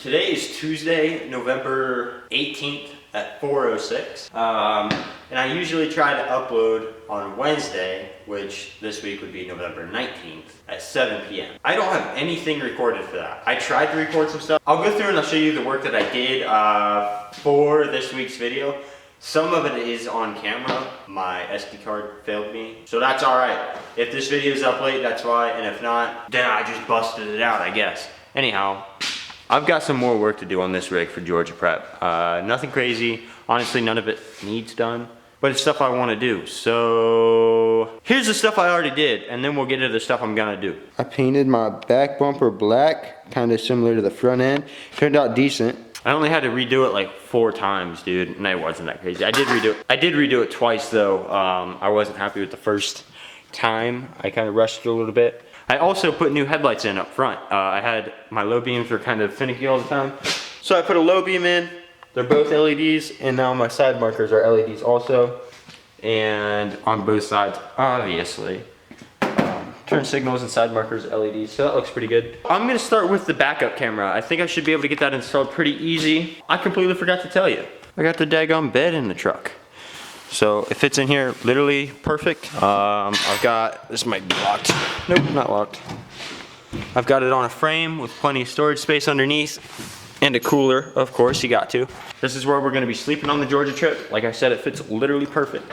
Today is Tuesday, November 18th at 4:06. And I usually try to upload on Wednesday, which this week would be November 19th at 7 p.m. I don't have anything recorded for that. I tried to record some stuff. I'll go through and I'll show you the work that I did for this week's video. Some of it is on camera. My SD card failed me, so that's all right. If this video is up late, that's why, and if not, then I just busted it out, I guess. Anyhow, I've got some more work to do on this rig for Georgia Prep. Nothing crazy. Honestly, none of it needs done, but it's stuff I want to do. So here's the stuff I already did, and then we'll get into the stuff I'm gonna do. I painted my back bumper black, kind of similar to the front end. Turned out decent. I only had to redo it like 4 times, dude, and it wasn't that crazy. I did redo it twice though. I wasn't happy with the first time. I kind of rushed it a little bit. I also put new headlights in up front. I had my low beams were kind of finicky all the time, so I put a low beam in. They're both LEDs, and now my side markers are LEDs also, and on both sides, obviously. Turn signals and side markers LEDs, so that looks pretty good. I'm gonna start with the backup camera. I think I should be able to get that installed pretty easy. I completely forgot to tell you. I got the daggone bed in the truck. So it fits in here literally perfect. I've got, this might be locked. Nope, not locked. I've got it on a frame with plenty of storage space underneath and a cooler, of course, you got to. This is where we're gonna be sleeping on the Georgia trip. Like I said, it fits literally perfect.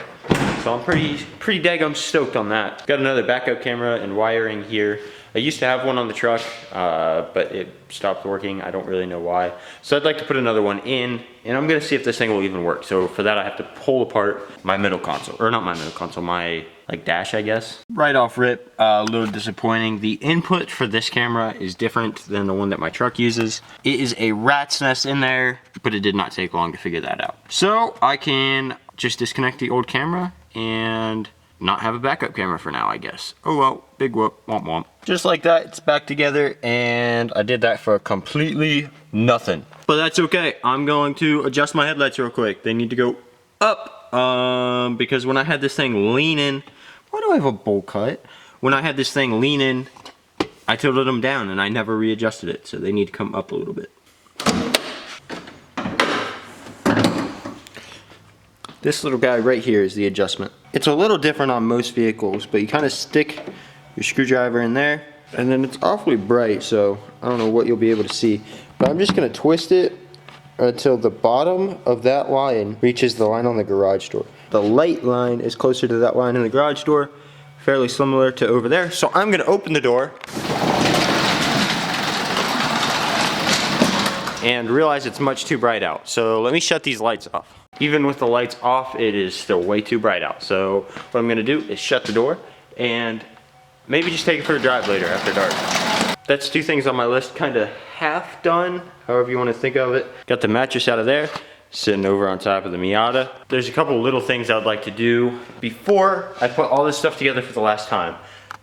So I'm pretty daggum stoked on that. Got another backup camera and wiring here. I used to have one on the truck, but it stopped working. I don't really know why. So I'd like to put another one in, and I'm gonna see if this thing will even work. So for that, I have to pull apart my middle console, or not my middle console, my like dash, I guess. Right off rip, a little disappointing. The input for this camera is different than the one that my truck uses. It is a rat's nest in there, but it did not take long to figure that out. So I can just disconnect the old camera and not have a backup camera for now, I guess. Oh well, big whoop, womp womp. Just like that, it's back together, and I did that for completely nothing. But that's okay. I'm going to adjust my headlights real quick. They need to go up, because when I had this thing leaning, why do I have a bowl cut? When I had this thing leaning, I tilted them down and I never readjusted it, so they need to come up a little bit. This little guy right here is the adjustment. It's a little different on most vehicles, but you kind of stick your screwdriver in there, and then it's awfully bright, so I don't know what you'll be able to see. But I'm just gonna twist it until the bottom of that line reaches the line on the garage door. The light line is closer to that line in the garage door, fairly similar to over there. So I'm gonna open the door and realize it's much too bright out. So let me shut these lights off. Even with the lights off, it is still way too bright out. So what I'm gonna do is shut the door and maybe just take it for a drive later after dark. That's 2 things on my list, kind of half done, however you want to think of it. Got the mattress out of there, sitting over on top of the Miata. There's a couple little things I'd like to do before I put all this stuff together for the last time.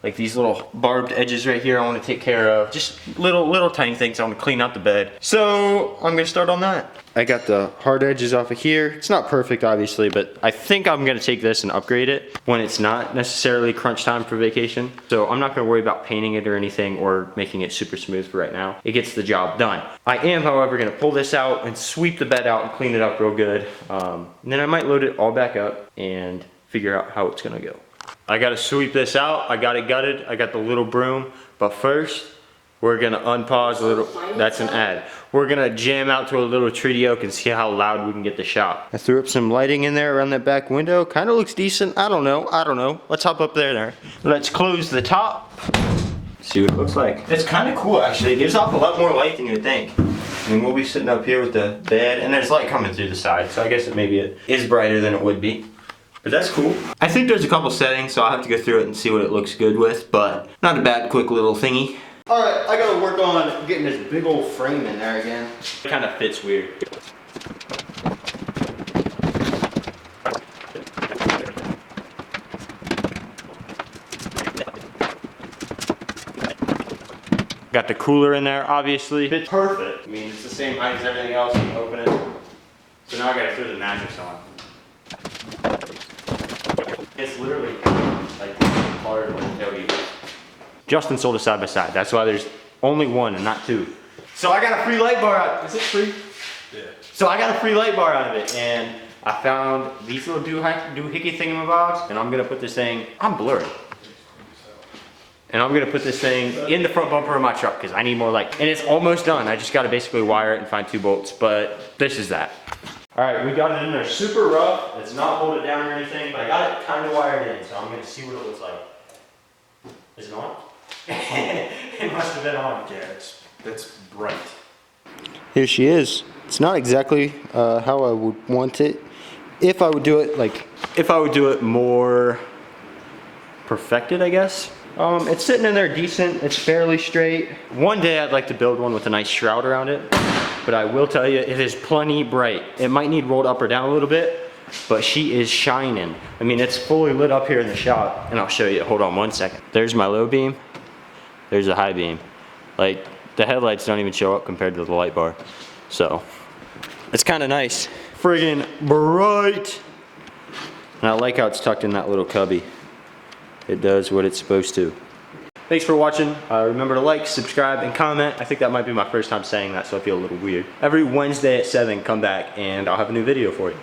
Like these little barbed edges right here I want to take care of. Just little tiny things I want to clean out the bed. So I'm gonna start on that. I got the hard edges off of here. It's not perfect obviously, but I think I'm gonna take this and upgrade it when it's not necessarily crunch time for vacation. So I'm not gonna worry about painting it or anything or making it super smooth for right now. It gets the job done. I am, however, gonna pull this out and sweep the bed out and clean it up real good. And then I might load it all back up and figure out how it's gonna go. I gotta sweep this out. I got it gutted. I got the little broom. But first, we're gonna unpause a little. That's an ad. We're gonna jam out to a little Treaty Oak and see how loud we can get the shop. I threw up some lighting in there around that back window. Kind of looks decent. I don't know. Let's hop up there. Let's close the top. See what it looks like. It's kind of cool actually. It gives off a lot more light than you would think. I mean, we'll be sitting up here with the bed, and there's light coming through the side. So I guess maybe it is brighter than it would be. But that's cool. I think there's a couple settings, so I'll have to go through it and see what it looks good with, but not a bad quick little thingy. All right, I gotta work on getting this big old frame in there again. It kind of fits weird. Got the cooler in there, obviously. Fits perfect. I mean, it's the same height as everything else. You can open it. So now I gotta throw the mattress on. It's literally like hard to tell you. Justin sold a side by side. That's why there's only one and not 2. So I got a free light bar out. Is it free? Yeah. So I got a free light bar out of it, and I found these little doohickey thingamabobs, and I'm gonna put this thing, I'm blurry. And I'm gonna put this thing in the front bumper of my truck because I need more light. And it's almost done. I just gotta basically wire it and find 2 bolts, but this is that. All right, we got it in there super rough. It's not bolted down or anything, but I got it kind of wired in, so I'm gonna see what it looks like. Is it on? It must have been on. Yeah, that's bright. Here she is. It's not exactly how I would want it. If I would do it like, If I would do it more perfected, I guess. It's sitting in there decent. It's fairly straight. One day I'd like to build one with a nice shroud around it, but I will tell you, it is plenty bright. It might need rolled up or down a little bit, but she is shining. I mean, it's fully lit up here in the shop, and I'll show you. Hold on one second. There's my low beam. There's the high beam. Like, the headlights don't even show up compared to the light bar. So, it's kind of nice. Friggin' bright. And I like how it's tucked in that little cubby. It does what it's supposed to. Thanks for watching. Remember to like, subscribe, and comment. I think that might be my first time saying that, so I feel a little weird. Every Wednesday at 7, come back and I'll have a new video for you.